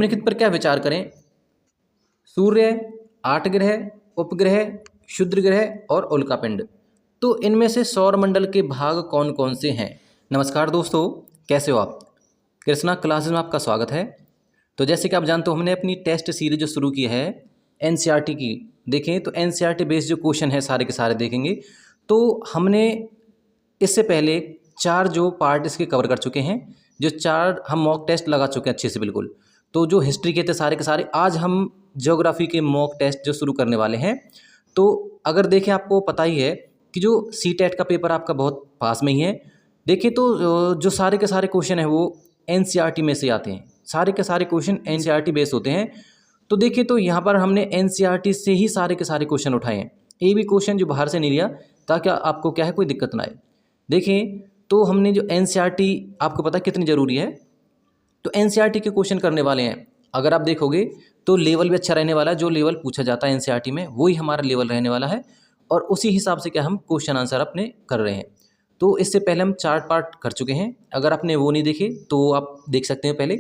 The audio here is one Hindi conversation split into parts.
निम्नलिखित पर क्या विचार करें? सूर्य, 8 ग्रह, उपग्रह, क्षुद्र ग्रह और उल्कापिंड। तो इनमें से सौरमंडल के भाग कौन कौन से हैं? नमस्कार दोस्तों, कैसे हो आप? कृष्णा क्लासेस में आपका स्वागत है। तो जैसे कि आप जानते हो, हमने अपनी टेस्ट सीरीज जो शुरू की है एनसीईआरटी की। देखें तो एनसीईआरटी बेस्ड जो क्वेश्चन है सारे के सारे देखेंगे। तो हमने इससे पहले 4 जो पार्ट इसके कवर कर चुके हैं, जो 4 हम मॉक टेस्ट लगा चुके हैं अच्छे से बिल्कुल। तो जो हिस्ट्री के थे सारे के सारे, आज हम ज्योग्राफी के मॉक टेस्ट जो शुरू करने वाले हैं। तो अगर देखें, आपको पता ही है कि जो सीटेट का पेपर आपका बहुत पास में ही है। देखिए तो जो सारे के सारे क्वेश्चन हैं वो एनसीईआरटी में से आते हैं। सारे के सारे क्वेश्चन एनसीईआरटी बेस्ड होते हैं। तो देखिए तो यहाँ पर हमने एनसीईआरटी से ही सारे के सारे क्वेश्चन उठाए हैं। ये भी क्वेश्चन जो बाहर से नहीं लिया, ताकि आपको क्या है कोई दिक्कत ना आए। देखें तो हमने जो एनसीईआरटी, आपको पता कितनी ज़रूरी है। तो एनसीईआरटी के क्वेश्चन करने वाले हैं। अगर आप देखोगे तो लेवल भी अच्छा रहने वाला है। जो लेवल पूछा जाता है एनसीईआरटी में वही हमारा लेवल रहने वाला है, और उसी हिसाब से क्या हम क्वेश्चन आंसर अपने कर रहे हैं। तो इससे पहले हम 4 पार्ट कर चुके हैं। अगर आपने वो नहीं देखे तो आप देख सकते हैं पहले।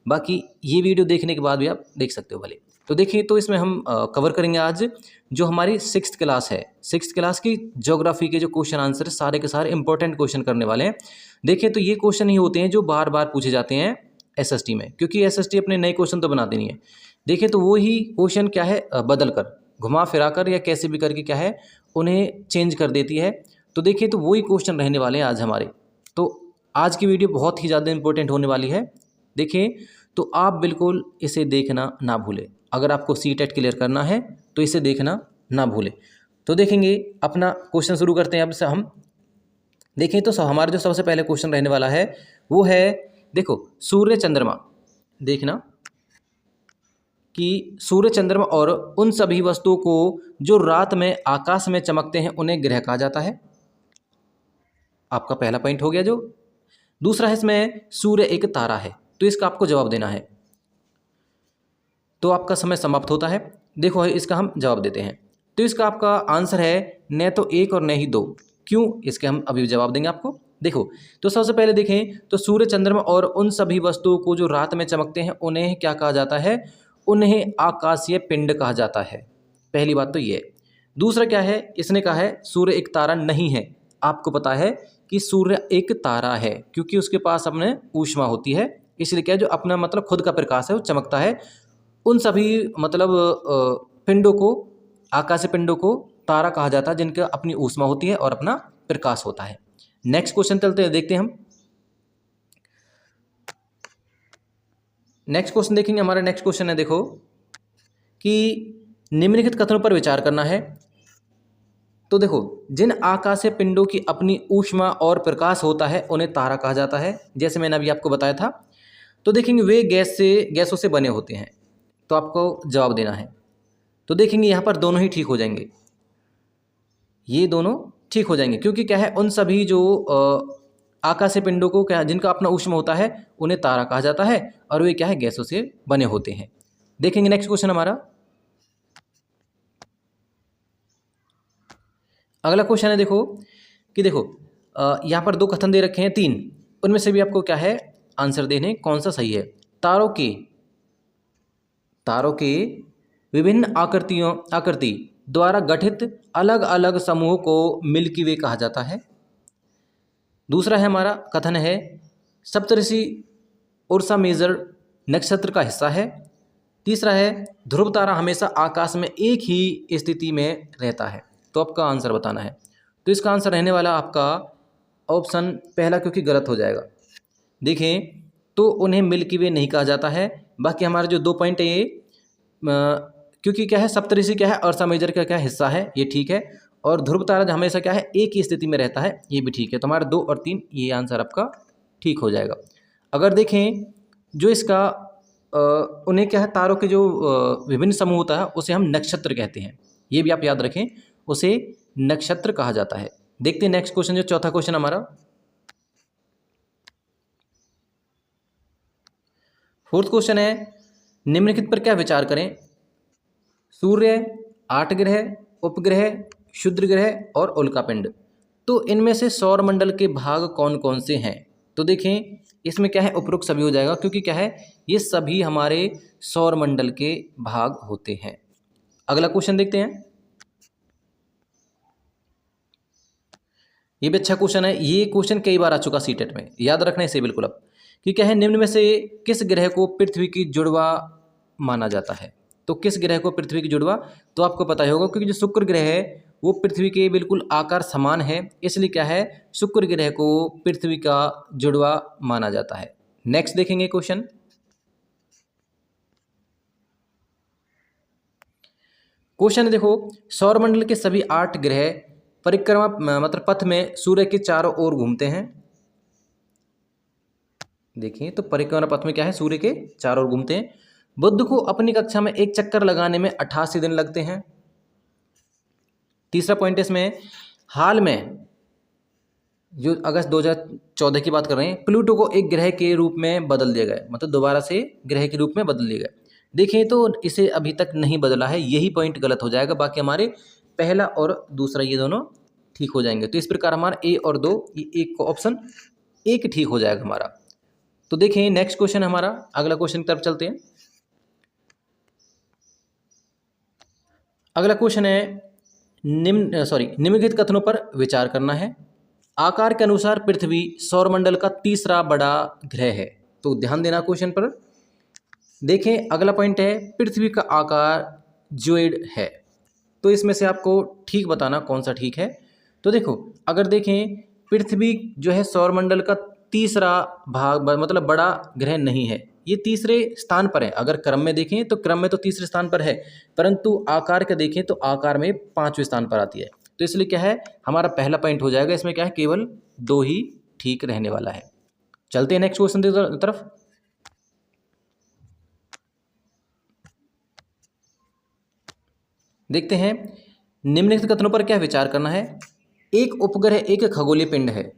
बाकी ये वीडियो देखने के बाद भी आप देख सकते हो भले। तो देखिए तो इसमें हम कवर करेंगे आज जो हमारी 6th क्लास है। 6th क्लास की ज्योग्राफी के जो क्वेश्चन आंसर सारे के सारे इंपॉर्टेंट क्वेश्चन करने वाले हैं। देखिए तो ये क्वेश्चन ही होते हैं जो बार बार पूछे जाते हैं एसएसटी में, क्योंकि एसएसटी अपने नए क्वेश्चन तो बनाते नहीं है। देखिए तो वो ही क्वेश्चन क्या है, बदल कर, घुमा फिरा कर या कैसे भी करके क्या है उन्हें चेंज कर देती है। तो देखिए तो वही क्वेश्चन रहने वाले हैं आज हमारे। तो आज की वीडियो बहुत ही ज़्यादा इंपॉर्टेंट होने वाली है। देखिए तो आप बिल्कुल इसे देखना ना भूलें। अगर आपको सीटेट क्लियर करना है तो इसे देखना ना भूलें। तो देखेंगे अपना क्वेश्चन शुरू करते हैं अब से हम। देखें तो हमारा जो सबसे पहले क्वेश्चन रहने वाला है वो है, देखो सूर्य चंद्रमा। देखना कि सूर्य चंद्रमा और उन सभी वस्तुओं को जो रात में आकाश में चमकते हैं उन्हें ग्रह कहा जाता है। आपका पहला पॉइंट हो गया। जो दूसरा है, इसमें सूर्य एक तारा है। तो इसका आपको जवाब देना है। तो आपका समय समाप्त होता है। देखो इसका हम जवाब देते हैं। तो इसका आपका आंसर है न तो 1 और न ही 2। क्यों, इसके हम अभी जवाब देंगे आपको। देखो तो सबसे पहले देखें तो सूर्य चंद्रमा और उन सभी वस्तुओं को जो रात में चमकते हैं उन्हें क्या कहा जाता है? उन्हें आकाशीय पिंड कहा जाता है। पहली बात तो ये। दूसरा क्या है, इसने कहा है सूर्य एक तारा नहीं है। आपको पता है कि सूर्य एक तारा है, क्योंकि उसके पास अपने ऊष्मा होती है, इसलिए क्या जो अपना मतलब खुद का प्रकाश है वो चमकता है। उन सभी मतलब पिंडों को, आकाशीय पिंडों को तारा कहा जाता है जिनका अपनी ऊष्मा होती है और अपना प्रकाश होता है। नेक्स्ट क्वेश्चन चलते हैं, देखते हैं हम। नेक्स्ट क्वेश्चन देखेंगे। हमारा नेक्स्ट क्वेश्चन है, देखो कि निम्नलिखित कथनों पर विचार करना है। तो देखो, जिन आकाशीय पिंडों की अपनी ऊष्मा और प्रकाश होता है उन्हें तारा कहा जाता है, जैसे मैंने अभी आपको बताया था। तो देखेंगे वे गैसों से बने होते हैं। तो आपको जवाब देना है। तो देखेंगे यहाँ पर दोनों ही ठीक हो जाएंगे। ये दोनों ठीक हो जाएंगे, क्योंकि क्या है उन सभी जो आकाशीय पिंडों को क्या जिनका अपना ऊष्मा होता है उन्हें तारा कहा जाता है, और वे क्या है गैसों से बने होते हैं। देखेंगे नेक्स्ट क्वेश्चन हमारा। अगला क्वेश्चन है, देखो कि देखो यहाँ पर 2 कथन दे रखे हैं, 3। उनमें से भी आपको क्या है आंसर देने कौन सा सही है। तारों के विभिन्न आकृति द्वारा गठित अलग अलग समूहों को मिल्की वे कहा जाता है। दूसरा है हमारा कथन है सप्तऋषि उर्सा मेजर नक्षत्र का हिस्सा है। तीसरा है ध्रुव तारा हमेशा आकाश में एक ही स्थिति में रहता है। तो आपका आंसर बताना है। तो इसका आंसर रहने वाला आपका ऑप्शन पहला, क्योंकि गलत हो जाएगा। देखें तो उन्हें मिल्की वे नहीं कहा जाता है। बाकी हमारे जो 2 पॉइंट है ये क्योंकि क्या है सप्तऋषि क्या है अर्सा मेजर का क्या हिस्सा है, ये ठीक है। और ध्रुव तारा हमेशा क्या है एक ही स्थिति में रहता है, ये भी ठीक है। तो हमारा 2 और 3 ये आंसर आपका ठीक हो जाएगा। अगर देखें जो इसका उन्हें क्या है तारों के जो विभिन्न समूह होता है उसे हम नक्षत्र कहते हैं। ये भी आप याद रखें, उसे नक्षत्र कहा जाता है। देखते हैं नेक्स्ट क्वेश्चन, जो चौथा क्वेश्चन हमारा। 4th क्वेश्चन है, निम्नलिखित पर क्या विचार करें? सूर्य, 8 ग्रह, उपग्रह, क्षुद्र ग्रह और उल्कापिंड। तो इनमें से सौरमंडल के भाग कौन कौन से हैं? तो देखें इसमें क्या है उपरोक्त सभी हो जाएगा, क्योंकि क्या है ये सभी हमारे सौर मंडल के भाग होते हैं। अगला क्वेश्चन देखते हैं। ये भी अच्छा क्वेश्चन है, ये क्वेश्चन कई बार आ चुका सीटेट में, याद रखना इसे बिल्कुल अब, कि क्या है निम्न में से किस ग्रह को पृथ्वी की जुड़वा माना जाता है। तो किस ग्रह को पृथ्वी की जुड़वा, तो आपको पता ही होगा क्योंकि जो शुक्र ग्रह है वो पृथ्वी के बिल्कुल आकार समान है, इसलिए क्या है शुक्र ग्रह को पृथ्वी का जुड़वा माना जाता है। नेक्स्ट देखेंगे क्वेश्चन। क्वेश्चन देखो, सौरमंडल के सभी 8 ग्रह परिक्रमा मतलब पथ में सूर्य के चारों ओर घूमते हैं। देखिए तो परिक्रमा पथ में क्या है सूर्य के चारों ओर घूमते हैं। बुध को अपनी कक्षा में एक चक्कर लगाने में 88 दिन लगते हैं। तीसरा पॉइंट इसमें, हाल में जो अगस्त 2014 की बात कर रहे हैं, प्लूटो को एक ग्रह के रूप में बदल दिया गया, मतलब दोबारा से ग्रह के रूप में बदल दिया गया। देखिए तो इसे अभी तक नहीं बदला है, यही पॉइंट गलत हो जाएगा, बाकी हमारे पहला और दूसरा ये दोनों ठीक हो जाएंगे। तो इस प्रकार हमारा ए और 2 ये एक को ऑप्शन एक ठीक हो जाएगा हमारा। तो देखें नेक्स्ट क्वेश्चन हमारा, अगला क्वेश्चन की तरफ चलते हैं। अगला क्वेश्चन है निम्नलिखित कथनों पर विचार करना है। आकार के अनुसार पृथ्वी सौरमंडल का तीसरा बड़ा ग्रह है। तो ध्यान देना क्वेश्चन पर। देखें अगला पॉइंट है, पृथ्वी का आकार ज्योइड है। तो इसमें से आपको ठीक बताना कौन सा ठीक है। तो देखो अगर देखें पृथ्वी जो है सौरमंडल का तीसरा भाग मतलब बड़ा ग्रह नहीं है, ये तीसरे स्थान पर है। अगर क्रम में देखें तो क्रम में तो तीसरे स्थान पर है, परंतु आकार का देखें तो आकार में 5वें स्थान पर आती है। तो इसलिए क्या है हमारा पहला पॉइंट हो जाएगा, इसमें क्या है केवल 2 ही ठीक रहने वाला है। चलते हैं नेक्स्ट क्वेश्चन की तरफ। देखते हैं निम्नलिखित कथनों पर क्या विचार करना है। एक उपग्रह एक खगोलीय पिंड है।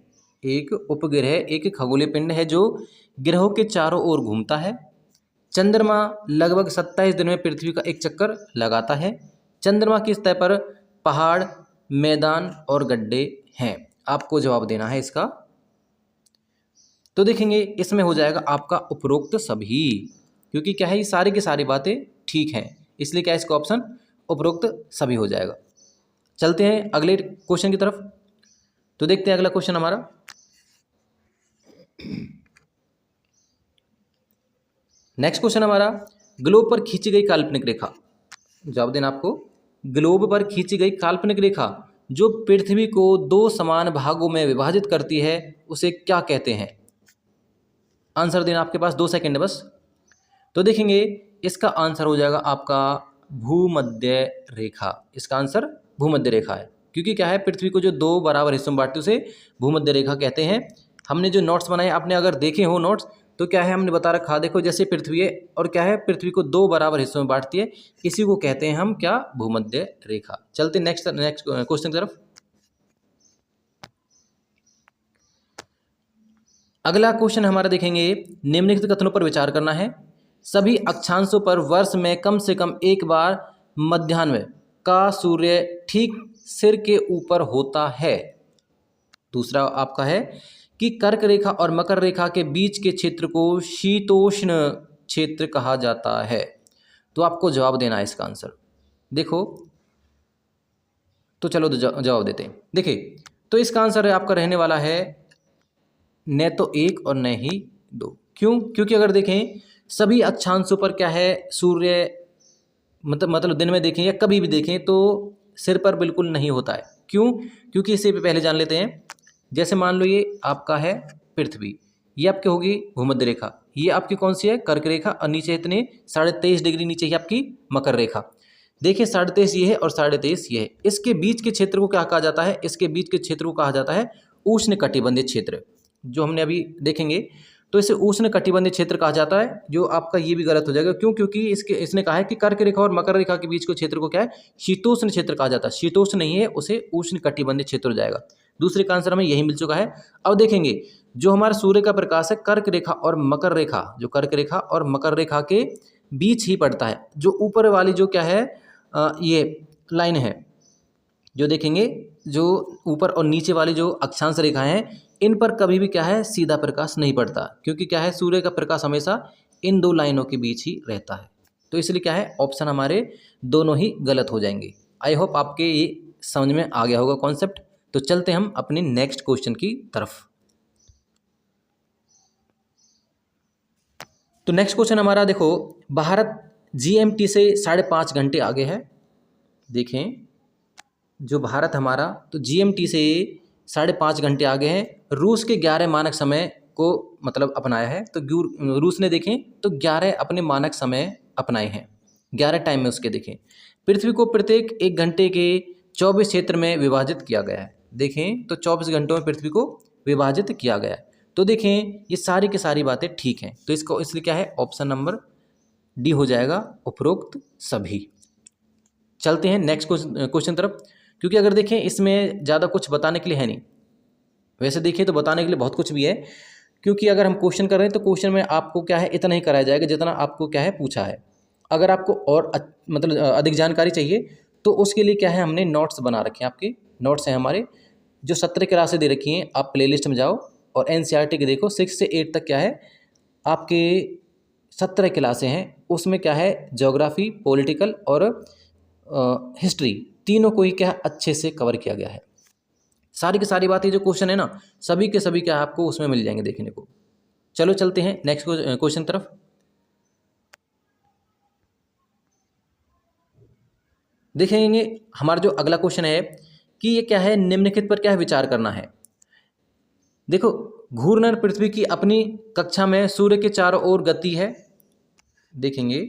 एक उपग्रह एक खगोलीय पिंड है जो ग्रहों के चारों ओर घूमता है। चंद्रमा लगभग 27 दिन में पृथ्वी का एक चक्कर लगाता है। चंद्रमा की सतह पर पहाड़, मैदान और गड्ढे हैं। आपको जवाब देना है इसका। तो देखेंगे इसमें हो जाएगा आपका उपरोक्त सभी, क्योंकि क्या है ये सारी की सारी बातें ठीक हैं, इसलिए क्या है इसका ऑप्शन उपरोक्त सभी हो जाएगा। चलते हैं अगले क्वेश्चन की तरफ। तो देखते हैं अगला क्वेश्चन हमारा। नेक्स्ट क्वेश्चन हमारा, ग्लोब पर खींची गई काल्पनिक रेखा। जवाब देना आपको, ग्लोब पर खींची गई काल्पनिक रेखा जो पृथ्वी को 2 समान भागों में विभाजित करती है उसे क्या कहते हैं। आंसर देना आपके पास 2 सेकंड है बस। तो देखेंगे इसका आंसर हो जाएगा आपका भूमध्य रेखा। इसका आंसर भूमध्य रेखा है, क्योंकि क्या है पृथ्वी को जो 2 बराबर हिस्सों में बांटते उसे भूमध्य रेखा कहते हैं। हमने जो नोट्स बनाए आपने अगर देखे हो नोट्स, तो क्या है हमने बता रखा, देखो जैसे पृथ्वी है और क्या है पृथ्वी को 2 बराबर हिस्सों में बांटती है, इसी को कहते हैं हम क्या, भूमध्य रेखा। चलते नेक्स्ट क्वेश्चन की तरफ। अगला क्वेश्चन हमारा देखेंगे, निम्नलिखित कथनों पर विचार करना है। सभी अक्षांशों पर वर्ष में कम से कम एक बार मध्याह्न का सूर्य ठीक सिर के ऊपर होता है। दूसरा आपका है कि कर्क रेखा और मकर रेखा के बीच के क्षेत्र को शीतोष्ण क्षेत्र कहा जाता है। तो आपको जवाब देना है इसका आंसर। देखो तो चलो जवाब देते हैं। देखिए तो इसका आंसर आपका रहने वाला है न तो 1 और न ही 2। क्यों? क्योंकि अगर देखें सभी अक्षांशों पर क्या है सूर्य मतलब दिन में देखें या कभी भी देखें तो सिर पर बिल्कुल नहीं होता है। क्यों? क्योंकि इसे पहले जान लेते हैं। जैसे मान लो ये आपका है पृथ्वी, ये आपकी होगी भूमध्य रेखा, ये आपकी कौन सी है कर्क रेखा, और नीचे इतने 23.5 डिग्री नीचे ही आपकी मकर रेखा। देखिए 23.5 ये है और 23.5 ये है। इसके बीच के क्षेत्र को क्या कहा जाता है, इसके बीच के क्षेत्र को कहा जाता है उष्णकटिबंधीय क्षेत्र, जो हमने अभी देखेंगे। तो इसे उष्णकटिबंधीय क्षेत्र कहा जाता है, जो आपका ये भी गलत हो जाएगा। क्यों? क्योंकि इसने कहा है कि कर्क रेखा और मकर रेखा के बीच के क्षेत्र को क्या है शीतोष्ण क्षेत्र कहा जाता है। शीतोष्ण नहीं है, उसे उष्णकटिबंधीय क्षेत्र हो जाएगा। दूसरे का आंसर हमें यही मिल चुका है। अब देखेंगे जो हमारा सूर्य का प्रकाश है कर्क रेखा और मकर रेखा, जो कर्क रेखा और मकर रेखा के बीच ही पड़ता है। जो ऊपर वाली जो क्या है ये लाइन है जो देखेंगे जो ऊपर और नीचे वाली जो अक्षांश रेखाएं हैं, इन पर कभी भी क्या है सीधा प्रकाश नहीं पड़ता, क्योंकि क्या है सूर्य का प्रकाश हमेशा इन दो लाइनों के बीच ही रहता है। तो इसलिए क्या है ऑप्शन हमारे दोनों ही गलत हो जाएंगे। आई होप आपके ये समझ में आ गया होगा कॉन्सेप्ट। तो चलते हम अपने नेक्स्ट क्वेश्चन की तरफ। तो नेक्स्ट क्वेश्चन हमारा देखो, भारत जीएमटी से 5.5 घंटे आगे है। देखें जो भारत हमारा तो जीएमटी से 5.5 घंटे आगे है। रूस के 11 मानक समय को मतलब अपनाया है। तो रूस ने देखें तो 11 अपने मानक समय अपनाए हैं, 11 टाइम में उसके देखें। पृथ्वी को प्रत्येक 1 घंटे के 24 क्षेत्र में विभाजित किया गया है। देखें तो 24 घंटों में पृथ्वी को विभाजित किया गया है। तो देखें ये सारी की सारी बातें ठीक हैं, तो इसको इसलिए क्या है ऑप्शन नंबर डी हो जाएगा, उपरोक्त सभी। चलते हैं नेक्स्ट क्वेश्चन तरफ, क्योंकि अगर देखें इसमें ज़्यादा कुछ बताने के लिए है नहीं। वैसे देखिए तो बताने के लिए बहुत कुछ भी है, क्योंकि अगर हम क्वेश्चन कर रहे हैं तो क्वेश्चन में आपको क्या है इतना ही कराया जाएगा जितना आपको क्या है पूछा है। अगर आपको और मतलब अधिक जानकारी चाहिए तो उसके लिए क्या है हमने नोट्स बना रखे हैं। आपके नोट्स हैं हमारे जो 17 क्लासें दे रखी हैं, आप प्लेलिस्ट में जाओ और एनसीईआरटी के देखो 6 से 8 तक क्या है आपके 17 क्लासें हैं। उसमें क्या है ज्योग्राफी, पॉलिटिकल और हिस्ट्री तीनों को ही क्या अच्छे से कवर किया गया है। सारी की सारी बातें जो क्वेश्चन है ना सभी के सभी क्या आपको उसमें मिल जाएंगे देखने को। चलो चलते हैं नेक्स्ट क्वेश्चन तरफ। देखेंगे हमारा जो अगला क्वेश्चन है कि ये क्या है निम्नलिखित पर क्या है विचार करना है। देखो घूर्णन पृथ्वी की अपनी कक्षा में सूर्य के चारों ओर गति है। देखेंगे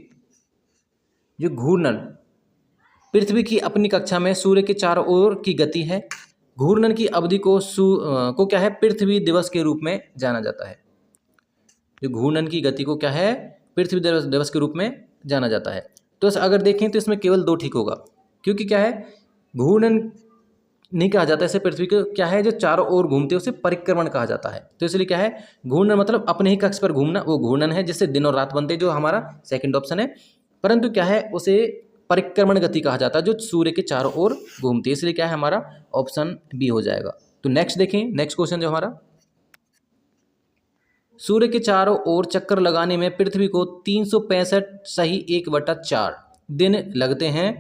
जो घूर्णन पृथ्वी की अपनी कक्षा में सूर्य के चारों ओर की गति है। घूर्णन की अवधि को क्या है पृथ्वी दिवस के रूप में जाना जाता है। जो घूर्णन की गति को क्या है पृथ्वी दिवस के रूप में जाना जाता है। तो अगर देखें तो इसमें केवल 2 ठीक होगा, क्योंकि क्या है घूर्णन नहीं कहा जाता इसे, पृथ्वी को क्या है जो चारों ओर घूमते हैं उसे परिक्रमण कहा जाता है। तो इसलिए क्या है घूर्णन मतलब अपने ही कक्ष पर घूमना, वो घूर्णन है जिससे दिन और रात बनते, जो हमारा सेकंड ऑप्शन है। परंतु क्या है उसे परिक्रमण गति कहा जाता है जो सूर्य के चारों ओर घूमती है, इसलिए क्या है हमारा ऑप्शन बी हो जाएगा। तो नेक्स्ट देखें, नेक्स्ट क्वेश्चन जो हमारा, सूर्य के चारों ओर चक्कर लगाने में पृथ्वी को 365 सही 1/4 दिन लगते हैं।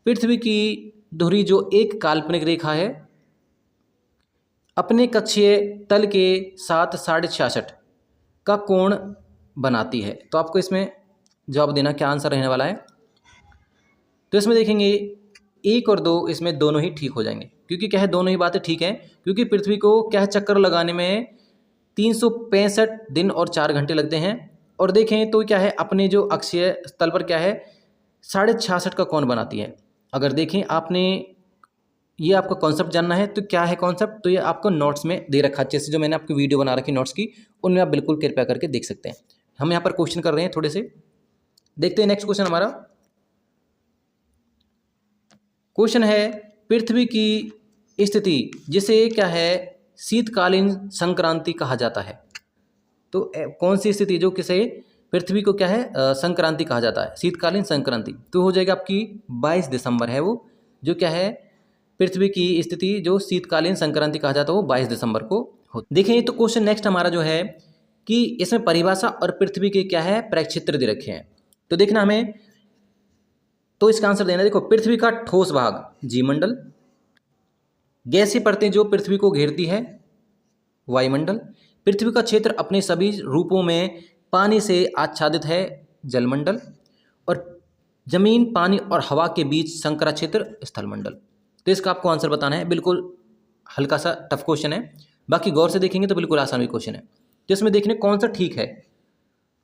पृथ्वी की धुरी जो एक काल्पनिक रेखा है अपने कक्षीय तल के साथ 66.5 का कोण बनाती है। तो आपको इसमें जवाब देना क्या आंसर रहने वाला है। तो इसमें देखेंगे 1 और 2 इसमें दोनों ही ठीक हो जाएंगे, क्योंकि क्या है दोनों ही बातें ठीक हैं, क्योंकि पृथ्वी को क्या है चक्कर लगाने में 365 दिन और 4 घंटे लगते हैं। और देखें तो क्या है अपने जो अक्षीय तल पर क्या है 66.5 का कोण बनाती है। अगर देखें आपने ये आपका कॉन्सेप्ट जानना है तो क्या है कॉन्सेप्ट, तो ये आपको नोट्स में दे रखा है, जैसे जो मैंने आपकी वीडियो बना रखी नोट्स की उनमें आप बिल्कुल कृपया करके देख सकते हैं। हम यहाँ पर क्वेश्चन कर रहे हैं थोड़े से, देखते हैं नेक्स्ट क्वेश्चन हमारा। क्वेश्चन है पृथ्वी की स्थिति जिसे क्या है शीतकालीन संक्रांति कहा जाता है। तो कौन सी स्थिति जो किसे पृथ्वी को क्या है संक्रांति कहा जाता है, शीतकालीन संक्रांति, तो हो जाएगा आपकी 22 दिसंबर है वो, जो क्या है पृथ्वी की स्थिति जो शीतकालीन संक्रांति कहा जाता है वो 22 दिसंबर को हो। देखें तो क्वेश्चन नेक्स्ट हमारा जो है कि इसमें परिभाषा और पृथ्वी के क्या है प्रक्षेत्र दे रखे हैं। तो देखना हमें, तो इसका आंसर देना, देखो पृथ्वी का ठोस भाग जीमंडल, गैसीय परतें जो पृथ्वी को घेरती है वायुमंडल, पृथ्वी का क्षेत्र अपने सभी रूपों में पानी से आच्छादित है जलमंडल, और जमीन, पानी और हवा के बीच संकरा क्षेत्र स्थलमंडल। तो इसका आपको आंसर बताना है। बिल्कुल हल्का सा टफ क्वेश्चन है, बाकी गौर से देखेंगे तो बिल्कुल आसान भी क्वेश्चन है। तो इसमें देखने कौन सा ठीक है,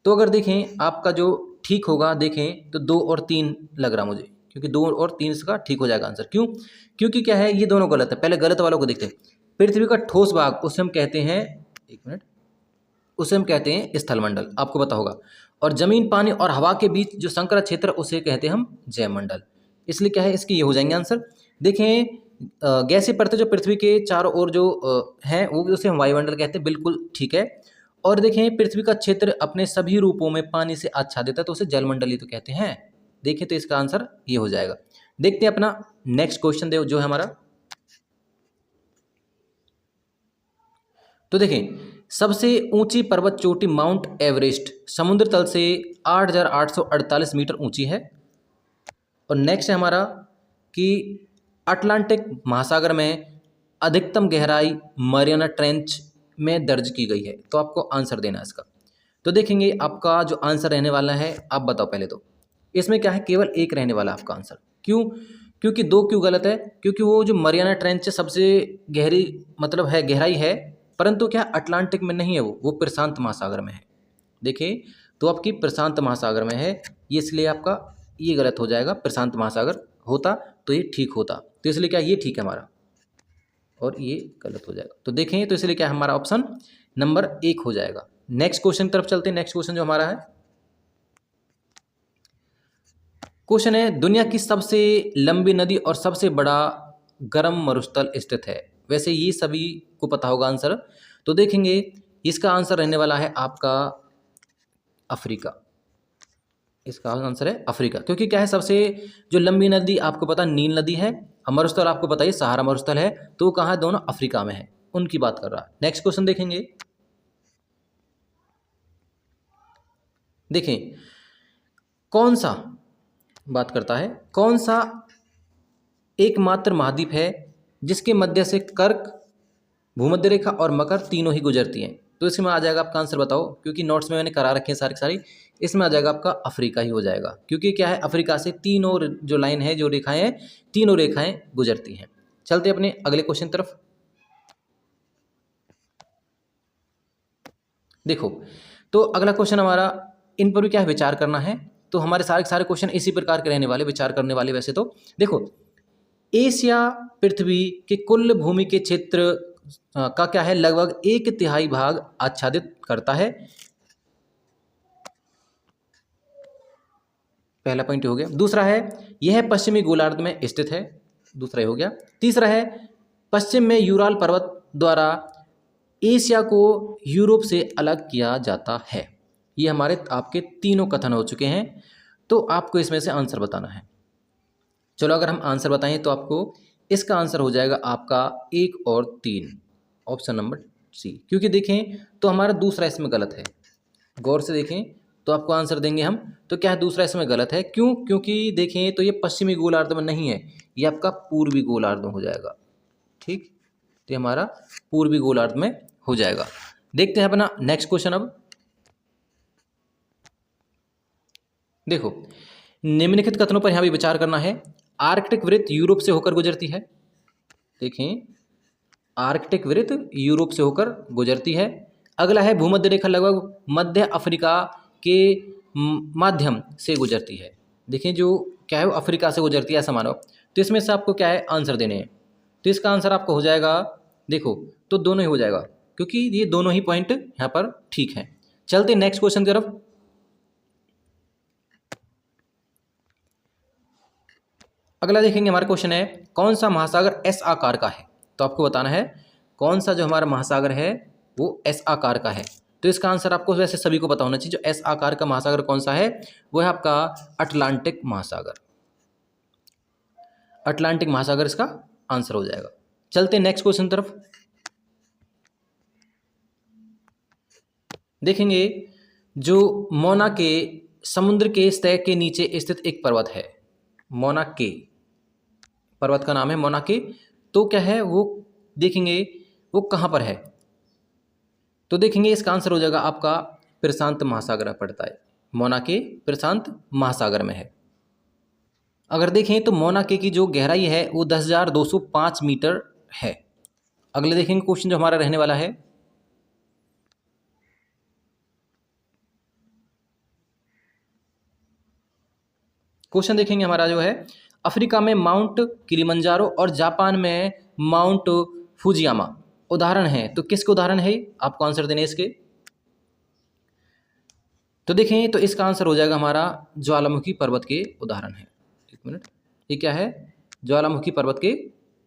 तो अगर देखें आपका जो ठीक होगा देखें तो 2 और 3 लग रहा मुझे, क्योंकि 2 और 3 इसका ठीक हो जाएगा आंसर। क्यों, क्योंकि क्या है ये दोनों गलत है। पहले गलत वालों को देखते हैं। पृथ्वी का ठोस भाग उसे हम कहते हैं, एक मिनट, उसे हम कहते हैं स्थलमंडल, आपको पता होगा। और जमीन, पानी और हवा के बीच जो संकरा क्षेत्र उसे कहते हैं हम जयमंडल। इसलिए क्या है इसके ये हो जाएंगे आंसर। देखें गैसीय परतें जो पृथ्वी के चारों ओर जो हैं वो उसे हम वायुमंडल कहते हैं, बिल्कुल ठीक है। और देखें पृथ्वी का क्षेत्र अपने सभी रूपों में पानी से आच्छादित है तो उसे जलमंडल ही तो कहते हैं। देखें तो इसका आंसर ये हो जाएगा। देखते हैं अपना नेक्स्ट क्वेश्चन जो है हमारा। तो देखें, सबसे ऊंची पर्वत चोटी माउंट एवरेस्ट समुद्र तल से 8,848 मीटर ऊंची है। और नेक्स्ट है हमारा कि अटलांटिक महासागर में अधिकतम गहराई मरियाना ट्रेंच में दर्ज की गई है। तो आपको आंसर देना है इसका। तो देखेंगे आपका जो आंसर रहने वाला है, आप बताओ पहले तो इसमें क्या है, केवल एक रहने वाला आपका आंसर। क्यों? क्योंकि दो क्यों गलत है? क्योंकि वो जो मरियाना ट्रेंच सबसे गहरी मतलब है, गहराई है, परंतु क्या अटलांटिक में नहीं है, वो प्रशांत महासागर में है। देखिए, तो आपकी प्रशांत महासागर में है, ये इसलिए आपका ये गलत हो जाएगा। प्रशांत महासागर होता तो ये ठीक होता, तो इसलिए क्या ये ठीक है हमारा, और ये गलत हो जाएगा। तो देखें, तो इसलिए क्या हमारा ऑप्शन नंबर 1 हो जाएगा। नेक्स्ट क्वेश्चन तरफ चलते हैं। नेक्स्ट क्वेश्चन जो हमारा है, क्वेश्चन है दुनिया की सबसे लंबी नदी और सबसे बड़ा गर्म मरुस्थल स्थित है। वैसे ये सभी को पता होगा आंसर। तो देखेंगे, इसका आंसर रहने वाला है आपका अफ्रीका। इसका आंसर है अफ्रीका, क्योंकि क्या है, सबसे जो लंबी नदी आपको पता नील नदी है, और मरुस्थल आपको पता है सहारा मरुस्थल है, तो वो कहाँ है, दोनों अफ्रीका में है, उनकी बात कर रहा है। नेक्स्ट क्वेश्चन देखेंगे। देखें, कौन सा बात करता है, कौन सा एकमात्र महाद्वीप है जिसके मध्य से कर्क, भूमध्य रेखा और मकर तीनों ही गुजरती हैं। तो इसमें आ जाएगा आपका आंसर, बताओ, क्योंकि नोट्स में मैंने करा रखे हैं सारी। इसमें आ जाएगा आपका अफ्रीका ही हो जाएगा, क्योंकि क्या है, अफ्रीका से तीनों जो लाइन है, जो रेखाएं हैं, तीनों रेखाएं गुजरती हैं। चलते अपने अगले क्वेश्चन तरफ। देखो, तो अगला क्वेश्चन हमारा, इन पर भी क्या है, विचार करना है। तो हमारे सारे क्वेश्चन इसी प्रकार के रहने वाले, विचार करने वाले। वैसे तो देखो, एशिया पृथ्वी के कुल भूमि के क्षेत्र का क्या है, लगभग 1/3 भाग आच्छादित करता है। पहला पॉइंट हो गया। दूसरा है, यह पश्चिमी गोलार्ध में स्थित है। दूसरा ही हो गया। तीसरा है, पश्चिम में यूराल पर्वत द्वारा एशिया को यूरोप से अलग किया जाता है। ये हमारे आपके तीनों कथन हो चुके हैं। तो आपको इसमें से आंसर बताना है। चलो, अगर हम आंसर बताएं तो आपको इसका आंसर हो जाएगा आपका 1 और 3, ऑप्शन नंबर सी। क्योंकि देखें, तो हमारा दूसरा इसमें गलत है। गौर से देखें तो आपको आंसर देंगे हम। तो क्या है, दूसरा इसमें गलत है। क्यों? क्योंकि देखें तो ये पश्चिमी गोलार्ध में नहीं है, ये आपका पूर्वी गोलार्ध में हो जाएगा। ठीक, तो ये हमारा पूर्वी गोलार्ध में हो जाएगा। देखते हैं अपना नेक्स्ट क्वेश्चन। अब देखो, निम्नलिखित कथनों पर यहाँ भी विचार करना है। आर्कटिक वृत्त यूरोप से होकर गुजरती है। देखें, आर्कटिक वृत्त यूरोप से होकर गुजरती है। अगला है, भूमध्य रेखा लगभग मध्य अफ्रीका के माध्यम से गुजरती है। देखें, जो क्या है, वो अफ्रीका से गुजरती है, ऐसा मानो। तो इसमें से आपको क्या है, आंसर देने हैं। तो इसका आंसर आपको हो जाएगा, देखो, तो दोनों ही हो जाएगा, क्योंकि ये दोनों ही पॉइंट यहाँ पर ठीक हैं। चलते नेक्स्ट क्वेश्चन की तरफ। अगला देखेंगे, हमारा क्वेश्चन है, कौन सा महासागर एस आकार का है। तो आपको बताना है कौन सा जो हमारा महासागर है वो एस आकार का है। तो इसका आंसर आपको वैसे सभी को पता होना चाहिए। जो एस आकार का महासागर कौन सा है, वो है आपका अटलांटिक महासागर। अटलांटिक महासागर इसका आंसर हो जाएगा। चलते नेक्स्ट क्वेश्चन तरफ। देखेंगे, जो मोना के समुद्र के सतह के नीचे स्थित एक पर्वत है, मोना के पर्वत का नाम है मोना के। तो क्या है वो, देखेंगे वो कहाँ पर है। तो देखेंगे, इसका आंसर हो जाएगा आपका प्रशांत महासागर में पड़ता है। मोना के प्रशांत महासागर में है। अगर देखें तो मोना के की जो गहराई है वो 10,205 मीटर है। अगले देखेंगे क्वेश्चन जो हमारा रहने वाला है, क्वेश्चन देखेंगे हमारा जो है, अफ्रीका में माउंट किलिमंजारो और जापान में माउंट फुजियामा उदाहरण है। तो किसके उदाहरण है, आपको आंसर देने इसके। तो देखें, तो इसका आंसर हो जाएगा हमारा ज्वालामुखी पर्वत के उदाहरण है। एक मिनट, ये क्या है, ज्वालामुखी पर्वत के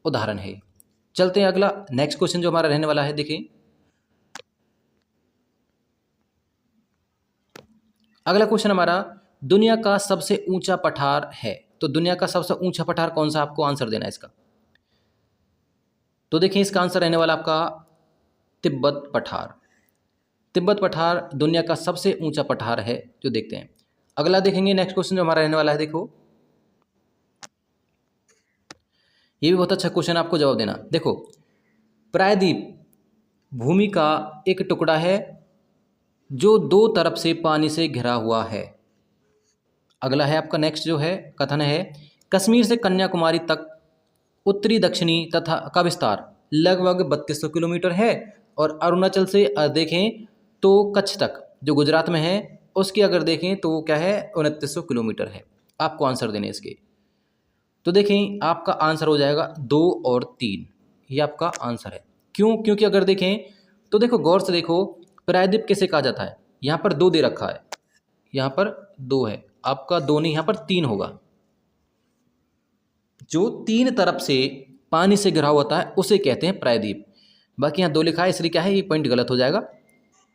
उदाहरण है। चलते हैं अगला नेक्स्ट क्वेश्चन जो हमारा रहने वाला है। देखिए, अगला क्वेश्चन हमारा, दुनिया का सबसे ऊंचा पठार है। तो दुनिया का सबसे ऊंचा पठार कौन सा, आपको आंसर देना है इसका। तो देखिए, इसका आंसर रहने वाला आपका तिब्बत पठार। तिब्बत पठार दुनिया का सबसे ऊंचा पठार है जो देखते हैं। अगला देखेंगे नेक्स्ट क्वेश्चन जो हमारा रहने वाला है, देखो ये भी बहुत अच्छा क्वेश्चन, आपको जवाब देना। देखो, प्रायद्वीप भूमि का एक टुकड़ा है जो दो तरफ से पानी से घिरा हुआ है। अगला है आपका नेक्स्ट जो है कथन है, कश्मीर से कन्याकुमारी तक उत्तरी दक्षिणी तथा का विस्तार लगभग 3200 किलोमीटर है, और अरुणाचल से देखें तो कच्छ तक जो गुजरात में है उसकी अगर देखें तो वो क्या है 2900 किलोमीटर है। आपको आंसर देने इसके, तो देखें आपका आंसर हो जाएगा 2 और 3, ये आपका आंसर है। क्यों? क्योंकि अगर देखें तो देखो गौर से देखो, प्रायद्वीप किसे कहा जाता है, यहाँ पर 2 दे रखा है, यहाँ पर 2 है, आपका 2 नहीं यहाँ पर 3 होगा। जो 3 तरफ से पानी से घिरा होता है उसे कहते हैं प्रायद्वीप। बाकी यहाँ 2 लिखा है इसलिए क्या है ये पॉइंट गलत हो जाएगा,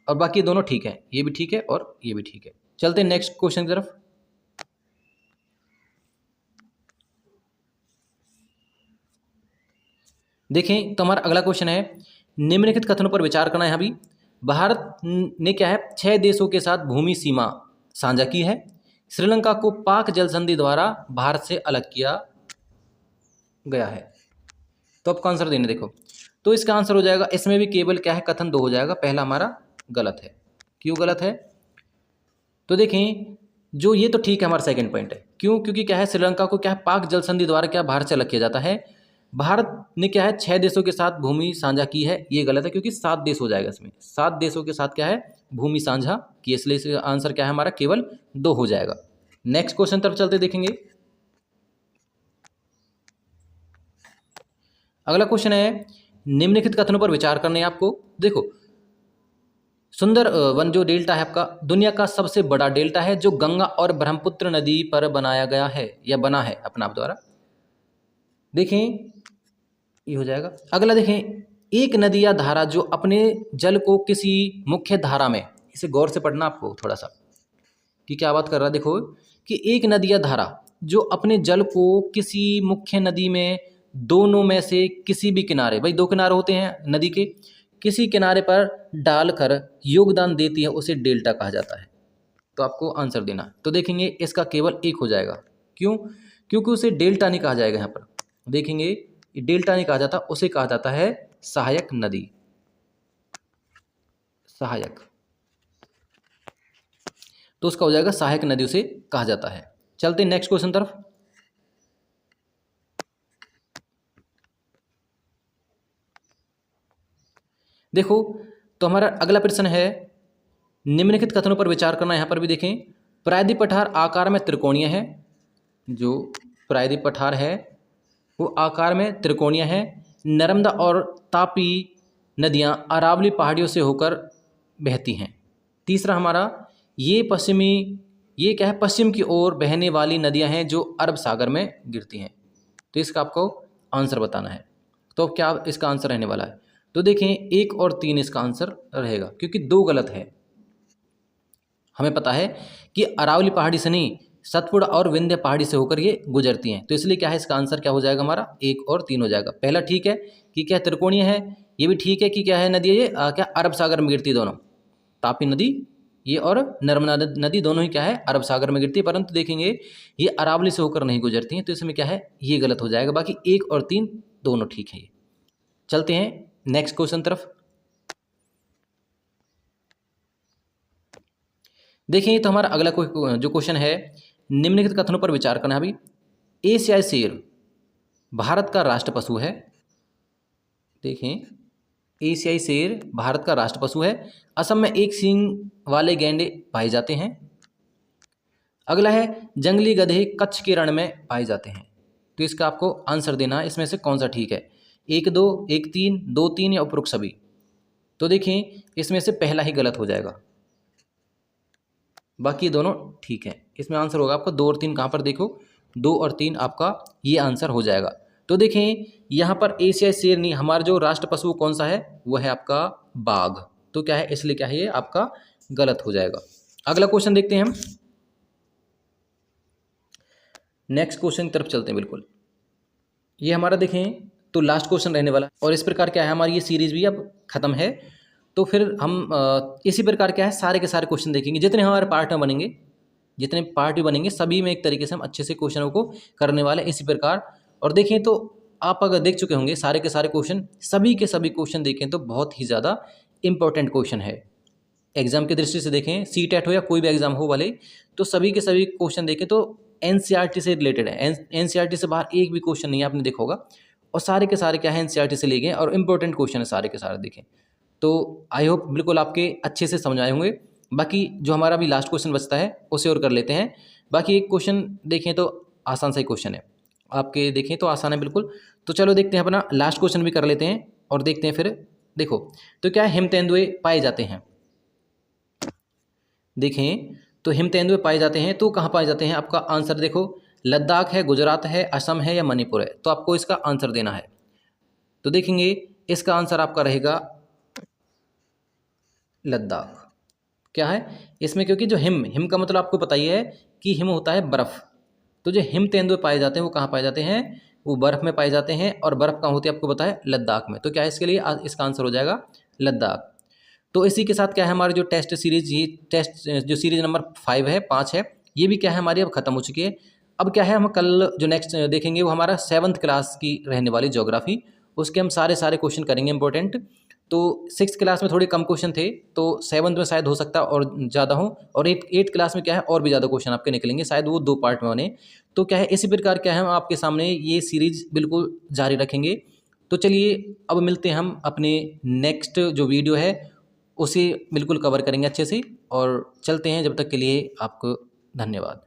और बाकी दोनों ठीक है, ये भी ठीक है और ये भी ठीक है। चलते हैं नेक्स्ट क्वेश्चन की तरफ। देखें तो हमारा अगला क्वेश्चन है, निम्नलिखित कथनों पर विचार करना है। अभी भारत ने क्या है 6 देशों के साथ भूमि सीमा साझा की है। श्रीलंका को पाक जल संधि द्वारा भारत से अलग किया गया है। तो आपको आंसर देने, देखो तो इसका आंसर हो जाएगा, इसमें भी केवल क्या है कथन 2 हो जाएगा, पहला हमारा गलत है। क्यों गलत है? तो देखें जो ये तो ठीक है, हमारा सेकंड पॉइंट है। क्यों? क्योंकि क्या है श्रीलंका को क्या है पाक जल संधि द्वारा क्या भारत से अलग किया जाता है। भारत ने क्या है 6 देशों के साथ भूमि साझा की है, ये गलत है क्योंकि 7 देश हो जाएगा इसमें, 7 देशों के साथ क्या है भूमि साझा की, इसलिए इसका आंसर क्या है हमारा केवल 2 हो जाएगा। नेक्स्ट क्वेश्चन तरफ चलते देखेंगे। अगला क्वेश्चन है, निम्नलिखित कथनों पर विचार करने हैं आपको। देखो, सुंदरवन जो डेल्टा है आपका दुनिया का सबसे बड़ा डेल्टा है जो गंगा और ब्रह्मपुत्र नदी पर बनाया गया है या बना है अपना आप द्वारा। देखें ये हो जाएगा। अगला देखें, एक नदी या धारा जो अपने जल को किसी मुख्य धारा में, इसे गौर से पढ़ना आपको थोड़ा सा कि क्या बात कर रहा है। देखो कि एक नदी या धारा जो अपने जल को किसी मुख्य नदी में दोनों में से किसी भी किनारे, भाई 2 किनारे होते हैं नदी के, किसी किनारे पर डालकर योगदान देती है उसे डेल्टा कहा जाता है। तो आपको आंसर देना, तो देखेंगे इसका केवल 1 हो जाएगा। क्यों? क्योंकि उसे डेल्टा नहीं कहा जाएगा। यहाँ पर देखेंगे डेल्टा नहीं कहा जाता, उसे कहा जाता है सहायक नदी, सहायक, तो उसका हो जाएगा सहायक नदी उसे कहा जाता है। चलते नेक्स्ट क्वेश्चन तरफ। देखो तो हमारा अगला प्रश्न है, निम्नलिखित कथनों पर विचार करना है। यहाँ पर भी देखें, प्रायद्वीप पठार आकार में त्रिकोणीय है, जो प्रायद्वीप पठार है वो आकार में त्रिकोणीय है। नर्मदा और तापी नदियाँ अरावली पहाड़ियों से होकर बहती हैं। तीसरा हमारा, ये क्या है पश्चिम की ओर बहने वाली नदियाँ हैं जो अरब सागर में गिरती हैं। तो इसका आपको आंसर बताना है। तो क्या इसका आंसर रहने वाला है, तो देखें 1 और 3 इसका आंसर रहेगा, क्योंकि 2 गलत है। हमें पता है कि अरावली पहाड़ी से नहीं, सतपुड़ा और विंध्य पहाड़ी से होकर ये गुजरती हैं, तो इसलिए क्या है इसका आंसर क्या हो जाएगा हमारा 1 और 3 हो जाएगा। पहला ठीक है कि क्या त्रिकोणीय है, ये भी ठीक है कि क्या है नदी है ये क्या अरब सागर में गिरती, दोनों तापी नदी ये और नर्मदा नदी दोनों ही क्या है अरब सागर में गिरती है, परंतु देखेंगे ये अरावली से होकर नहीं गुजरती हैं, तो इसमें क्या है ये गलत हो जाएगा। बाकी 1 और 3 दोनों ठीक है। चलते हैं नेक्स्ट क्वेश्चन तरफ। देखिए तो हमारा अगला जो क्वेश्चन है, निम्नलिखित कथनों पर विचार करना है। अभी एशियाई शेर भारत का राष्ट्र पशु है। देखें एशियाई शेर भारत का राष्ट्र पशु है। असम में एक सींग वाले गैंडे पाए जाते हैं। अगला है जंगली गधे कच्छ के रण में पाए जाते हैं। तो इसका आपको आंसर देना है, इसमें से कौन सा ठीक है, 1 2 1 3 2 3 या उपरोक्त सभी। तो देखें इसमें से पहला ही गलत हो जाएगा, बाकी दोनों ठीक है। इसमें आंसर होगा आपका 2 और 3, कहाँ पर देखो 2 और 3 आपका ये आंसर हो जाएगा। तो देखें यहाँ पर एशियाई शेर नहीं, हमारा जो राष्ट्र पशु कौन सा है वो है आपका बाघ। तो क्या है इसलिए क्या है ये आपका गलत हो जाएगा। अगला क्वेश्चन देखते हैं हम, नेक्स्ट क्वेश्चन की तरफ चलते हैं। बिल्कुल ये हमारा देखें तो लास्ट क्वेश्चन रहने वाला। और इस प्रकार क्या है, हमारी ये सीरीज़ भी अब ख़त्म है। तो फिर हम इसी प्रकार क्या है, सारे के सारे क्वेश्चन देखेंगे, जितने हमारे पार्ट में बनेंगे, जितने पार्ट भी बनेंगे सभी में एक तरीके से हम अच्छे से क्वेश्चनों को करने वाले इसी प्रकार। और देखें तो आप अगर देख चुके होंगे सारे के सारे क्वेश्चन, सभी के सभी क्वेश्चन देखें तो बहुत ही ज़्यादा इंपॉर्टेंट क्वेश्चन है। एग्जाम की दृष्टि से देखें, सीटेट हो या कोई भी एग्जाम हो वाले, तो सभी के सभी क्वेश्चन देखें तो एनसीईआरटी से रिलेटेड है। एनसीईआरटी से बाहर एक भी क्वेश्चन नहीं है, आपने देखा होगा। और सारे के सारे क्या है, एनसीईआरटी से लिए गए और इंपॉर्टेंट क्वेश्चन है सारे के सारे देखें। तो आई होप बिल्कुल आपके अच्छे से समझ आए होंगे। बाकी जो हमारा भी लास्ट क्वेश्चन बचता है उसे और कर लेते हैं। बाकी एक क्वेश्चन देखें तो आसान सा ही क्वेश्चन है, आपके देखें तो आसान है बिल्कुल। तो चलो देखते हैं, अपना लास्ट क्वेश्चन भी कर लेते हैं और देखते हैं फिर। देखो तो क्या है, हिम तेंदुए पाए जाते हैं। देखें तो हिम तेंदुए पाए जाते हैं तो कहाँ पाए जाते हैं, आपका आंसर देखो, लद्दाख है, गुजरात है, असम है या मणिपुर है। तो आपको इसका आंसर देना है। तो देखेंगे इसका आंसर आपका रहेगा लद्दाख। क्या है इसमें, क्योंकि जो हिम हिम का मतलब आपको पता ही है कि हिम होता है बर्फ़। तो जो हिम तेंदुए पाए जाते हैं वो कहाँ पाए जाते हैं, वो बर्फ़ में पाए जाते हैं। और बर्फ़ कहाँ होती है आपको पता है, लद्दाख में। तो क्या है इसके लिए इसका आंसर हो जाएगा लद्दाख। तो इसी के साथ क्या है, हमारी जो टेस्ट सीरीज, ये टेस्ट जो सीरीज नंबर 5 है, 5 है, ये भी क्या है हमारी अब ख़त्म हो चुकी है। अब क्या है, हम कल जो नेक्स्ट देखेंगे वो हमारा 7th क्लास की रहने वाली ज्योग्राफी, उसके हम सारे सारे क्वेश्चन करेंगे इंपॉर्टेंट। तो 6th क्लास में थोड़े कम क्वेश्चन थे, तो 7th में शायद हो सकता है और ज़्यादा हो। और 8th क्लास में क्या है और भी ज़्यादा क्वेश्चन आपके निकलेंगे, शायद वो 2 पार्ट में बने। तो क्या है, इसी प्रकार क्या है, हम आपके सामने ये सीरीज बिल्कुल जारी रखेंगे। तो चलिए अब मिलते हैं हम अपने नेक्स्ट जो वीडियो है उसे बिल्कुल कवर करेंगे अच्छे से। और चलते हैं, जब तक के लिए आपको धन्यवाद।